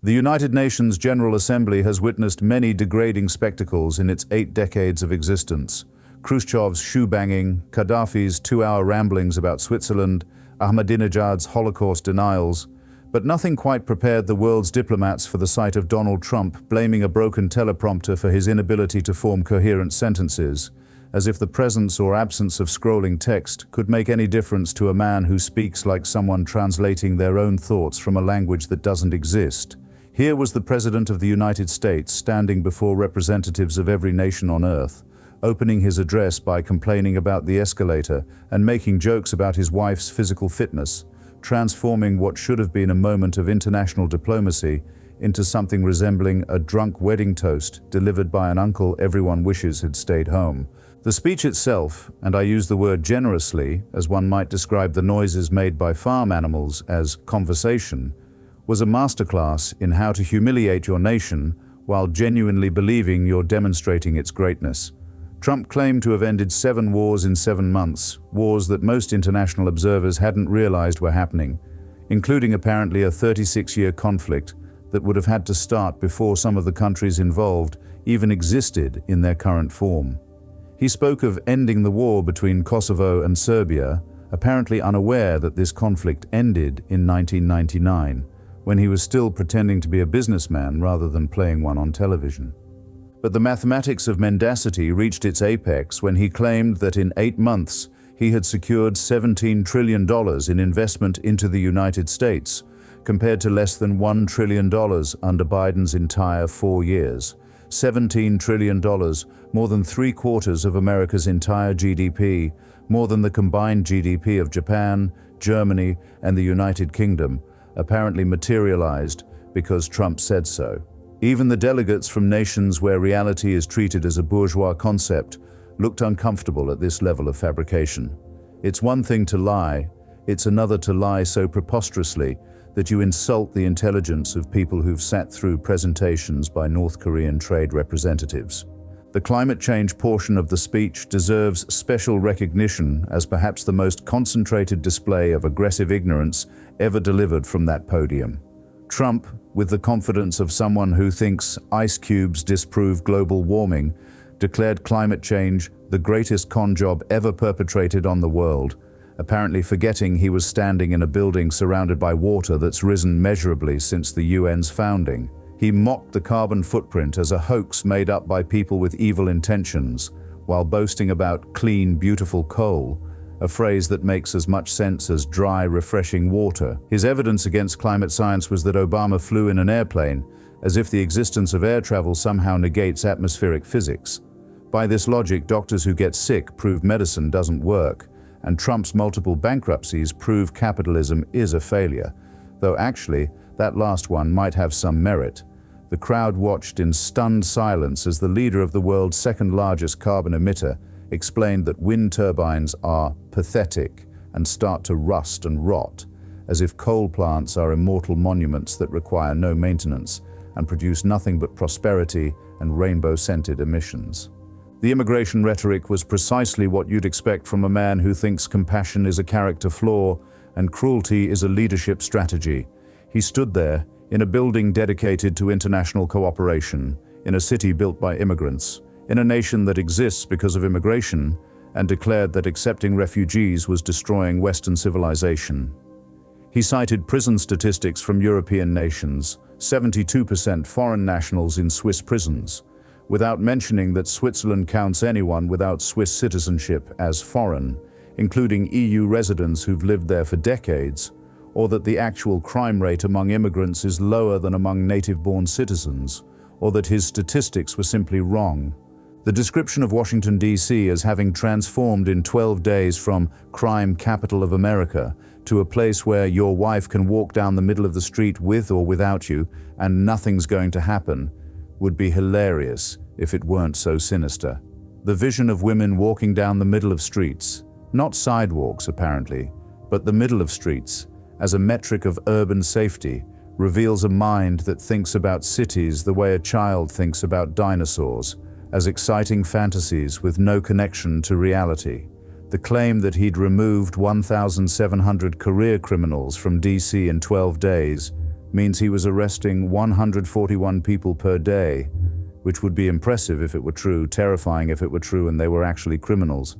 The United Nations General Assembly has witnessed many degrading spectacles in its 8 decades of existence. Khrushchev's shoe-banging, Gaddafi's 2-hour ramblings about Switzerland, Ahmadinejad's Holocaust denials, but nothing quite prepared the world's diplomats for the sight of Donald Trump blaming a broken teleprompter for his inability to form coherent sentences, as if the presence or absence of scrolling text could make any difference to a man who speaks like someone translating their own thoughts from a language that doesn't exist. Here was the President of the United States standing before representatives of every nation on Earth, opening his address by complaining about the escalator and making jokes about his wife's physical fitness, transforming what should have been a moment of international diplomacy into something resembling a drunk wedding toast delivered by an uncle everyone wishes had stayed home. The speech itself, and I use the word generously, as one might describe the noises made by farm animals as conversation, was a masterclass in how to humiliate your nation while genuinely believing you're demonstrating its greatness. Trump claimed to have ended 7 wars in 7 months, wars that most international observers hadn't realized were happening, including apparently a 36-year conflict that would have had to start before some of the countries involved even existed in their current form. He spoke of ending the war between Kosovo and Serbia, apparently unaware that this conflict ended in 1999, when he was still pretending to be a businessman rather than playing one on television. But the mathematics of mendacity reached its apex when he claimed that in 8 months he had secured $17 trillion in investment into the United States, compared to less than $1 trillion under Biden's entire 4 years. $17 trillion, more than 3/4 of America's entire GDP, more than the combined GDP of Japan, Germany, and the United Kingdom, apparently materialized because Trump said so. Even the delegates from nations where reality is treated as a bourgeois concept looked uncomfortable at this level of fabrication. It's one thing to lie, it's another to lie so preposterously that you insult the intelligence of people who've sat through presentations by North Korean trade representatives. The climate change portion of the speech deserves special recognition as perhaps the most concentrated display of aggressive ignorance ever delivered from that podium. Trump, with the confidence of someone who thinks ice cubes disprove global warming, declared climate change the greatest con job ever perpetrated on the world, apparently forgetting he was standing in a building surrounded by water that's risen measurably since the UN's founding. He mocked the carbon footprint as a hoax made up by people with evil intentions, while boasting about clean, beautiful coal, a phrase that makes as much sense as dry, refreshing water. His evidence against climate science was that Obama flew in an airplane, as if the existence of air travel somehow negates atmospheric physics. By this logic, doctors who get sick prove medicine doesn't work, and Trump's multiple bankruptcies prove capitalism is a failure, though actually, that last one might have some merit. The crowd watched in stunned silence as the leader of the world's second-largest carbon emitter explained that wind turbines are pathetic and start to rust and rot, as if coal plants are immortal monuments that require no maintenance and produce nothing but prosperity and rainbow-scented emissions. The immigration rhetoric was precisely what you'd expect from a man who thinks compassion is a character flaw and cruelty is a leadership strategy. He stood there, in a building dedicated to international cooperation, in a city built by immigrants, in a nation that exists because of immigration, and declared that accepting refugees was destroying Western civilization. He cited prison statistics from European nations, 72% foreign nationals in Swiss prisons, without mentioning that Switzerland counts anyone without Swiss citizenship as foreign, including EU residents who've lived there for decades, or that the actual crime rate among immigrants is lower than among native-born citizens, or that his statistics were simply wrong. The description of Washington, D.C. as having transformed in 12 days from crime capital of America to a place where your wife can walk down the middle of the street with or without you and nothing's going to happen would be hilarious if it weren't so sinister. The vision of women walking down the middle of streets, not sidewalks apparently, but the middle of streets, as a metric of urban safety, reveals a mind that thinks about cities the way a child thinks about dinosaurs, as exciting fantasies with no connection to reality. The claim that he'd removed 1,700 career criminals from DC in 12 days means he was arresting 141 people per day, which would be impressive if it were true, terrifying if it were true and they were actually criminals,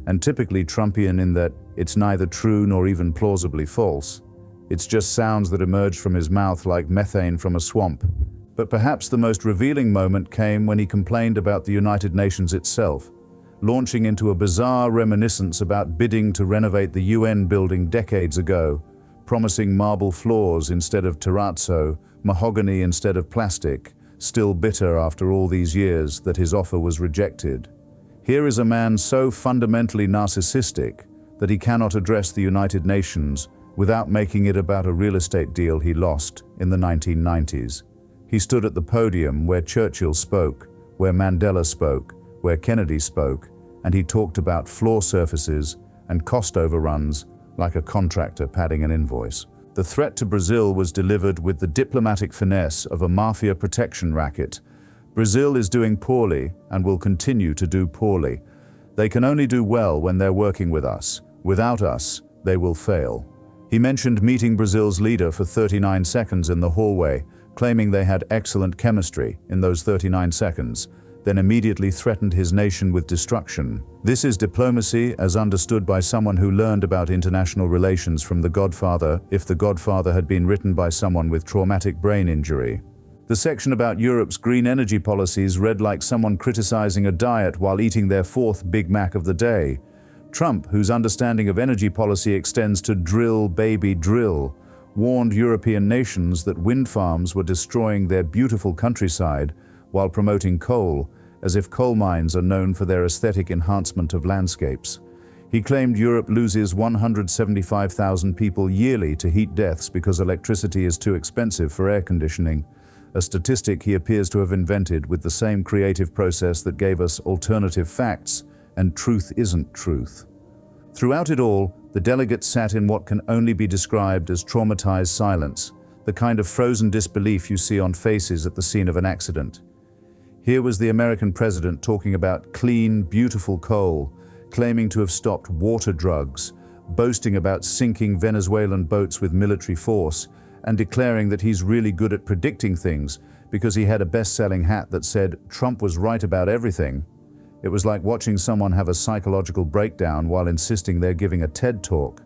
and typically Trumpian in that it's neither true nor even plausibly false. It's just sounds that emerged from his mouth like methane from a swamp. But perhaps the most revealing moment came when he complained about the United Nations itself, launching into a bizarre reminiscence about bidding to renovate the UN building decades ago, promising marble floors instead of terrazzo, mahogany instead of plastic, still bitter after all these years that his offer was rejected. Here is a man so fundamentally narcissistic that he cannot address the United Nations without making it about a real estate deal he lost in the 1990s. He stood at the podium where Churchill spoke, where Mandela spoke, where Kennedy spoke, and he talked about floor surfaces and cost overruns like a contractor padding an invoice. The threat to Brazil was delivered with the diplomatic finesse of a mafia protection racket. Brazil is doing poorly and will continue to do poorly. They can only do well when they're working with us. Without us, they will fail. He mentioned meeting Brazil's leader for 39 seconds in the hallway, claiming they had excellent chemistry in those 39 seconds, then immediately threatened his nation with destruction. This is diplomacy as understood by someone who learned about international relations from The Godfather, if The Godfather had been written by someone with traumatic brain injury. The section about Europe's green energy policies read like someone criticizing a diet while eating their fourth Big Mac of the day. Trump, whose understanding of energy policy extends to drill, baby, drill, warned European nations that wind farms were destroying their beautiful countryside while promoting coal, as if coal mines are known for their aesthetic enhancement of landscapes. He claimed Europe loses 175,000 people yearly to heat deaths because electricity is too expensive for air conditioning, a statistic he appears to have invented with the same creative process that gave us alternative facts and truth isn't truth. Throughout it all, the delegates sat in what can only be described as traumatized silence, the kind of frozen disbelief you see on faces at the scene of an accident. Here was the American president talking about clean, beautiful coal, claiming to have stopped water drugs, boasting about sinking Venezuelan boats with military force, and declaring that he's really good at predicting things because he had a best-selling hat that said Trump was right about everything. It was like watching someone have a psychological breakdown while insisting they're giving a TED talk.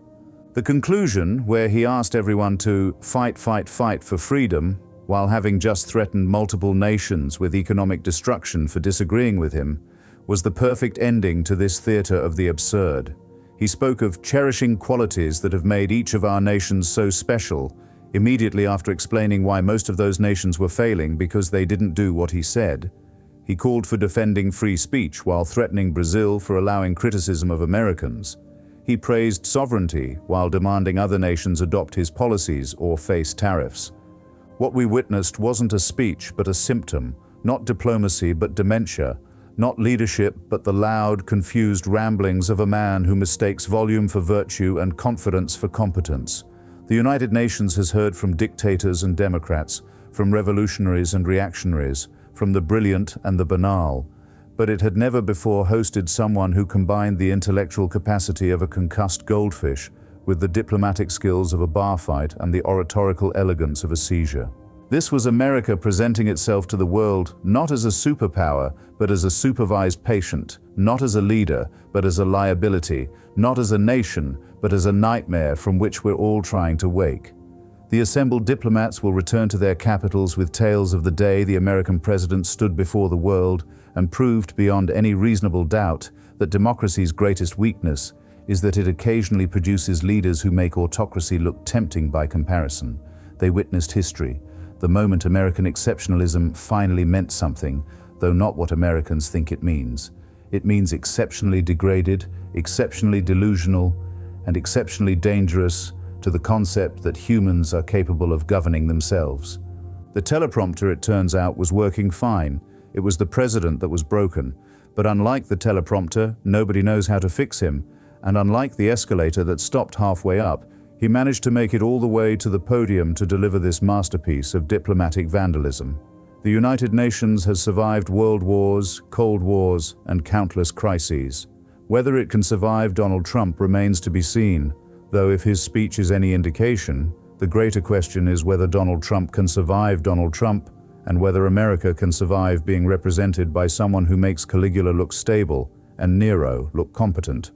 The conclusion, where he asked everyone to fight, fight, fight for freedom, while having just threatened multiple nations with economic destruction for disagreeing with him, was the perfect ending to this theater of the absurd. He spoke of cherishing qualities that have made each of our nations so special, immediately after explaining why most of those nations were failing because they didn't do what he said. He called for defending free speech while threatening Brazil for allowing criticism of Americans. He praised sovereignty while demanding other nations adopt his policies or face tariffs. What we witnessed wasn't a speech but a symptom, not diplomacy but dementia, not leadership but the loud, confused ramblings of a man who mistakes volume for virtue and confidence for competence. The United Nations has heard from dictators and democrats, from revolutionaries and reactionaries, from the brilliant and the banal, but it had never before hosted someone who combined the intellectual capacity of a concussed goldfish with the diplomatic skills of a bar fight and the oratorical elegance of a seizure. This was America presenting itself to the world not as a superpower, but as a supervised patient, not as a leader, but as a liability, not as a nation, but as a nightmare from which we're all trying to wake. The assembled diplomats will return to their capitals with tales of the day the American president stood before the world and proved beyond any reasonable doubt that democracy's greatest weakness is that it occasionally produces leaders who make autocracy look tempting by comparison. They witnessed history, the moment American exceptionalism finally meant something, though not what Americans think it means. It means exceptionally degraded, exceptionally delusional, and exceptionally dangerous to the concept that humans are capable of governing themselves. The teleprompter, it turns out, was working fine. It was the president that was broken. But unlike the teleprompter, nobody knows how to fix him. And unlike the escalator that stopped halfway up, he managed to make it all the way to the podium to deliver this masterpiece of diplomatic vandalism. The United Nations has survived world wars, cold wars, and countless crises. Whether it can survive Donald Trump remains to be seen, though if his speech is any indication, The greater question is whether Donald Trump can survive Donald Trump, and whether America can survive being represented by someone who makes Caligula look stable and Nero look competent.